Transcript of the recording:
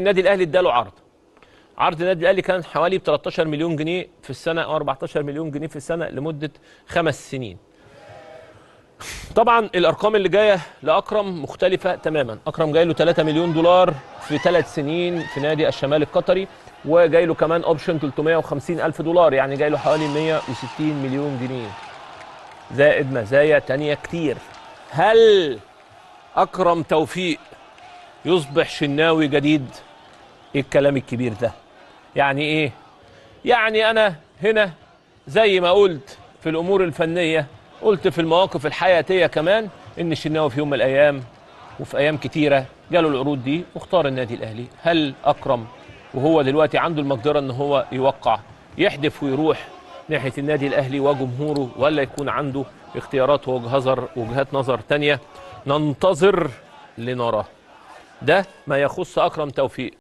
النادي الاهلي اداله عرض النادي الاهلي كان حوالي 13 مليون جنيه في السنه او 14 مليون جنيه في السنه لمده 5 سنين. طبعا الارقام اللي جايه لاكرم مختلفه تماما. اكرم جاي له 3 مليون دولار في 3 سنين في نادي الشمال القطري، وجاي له كمان اوبشن 350 الف دولار، يعني جاي له حوالي 160 مليون جنيه زائد مزايا تانية كتير. هل اكرم توفيق يصبح شناوي جديد؟ ايه الكلام الكبير ده؟ يعني ايه؟ يعني انا هنا زي ما قلت في الامور الفنيه قلت في المواقف الحياتيه كمان ان الشناوي في يوم من الايام وفي ايام كتيره جاله العروض دي واختار النادي الاهلي. هل اكرم وهو دلوقتي عنده المقدره ان هو يوقع يحدف ويروح ناحيه النادي الاهلي وجمهوره، ولا يكون عنده اختيارات ووجهات نظر تانية؟ ننتظر لنراه. ده ما يخص اكرم توفيق.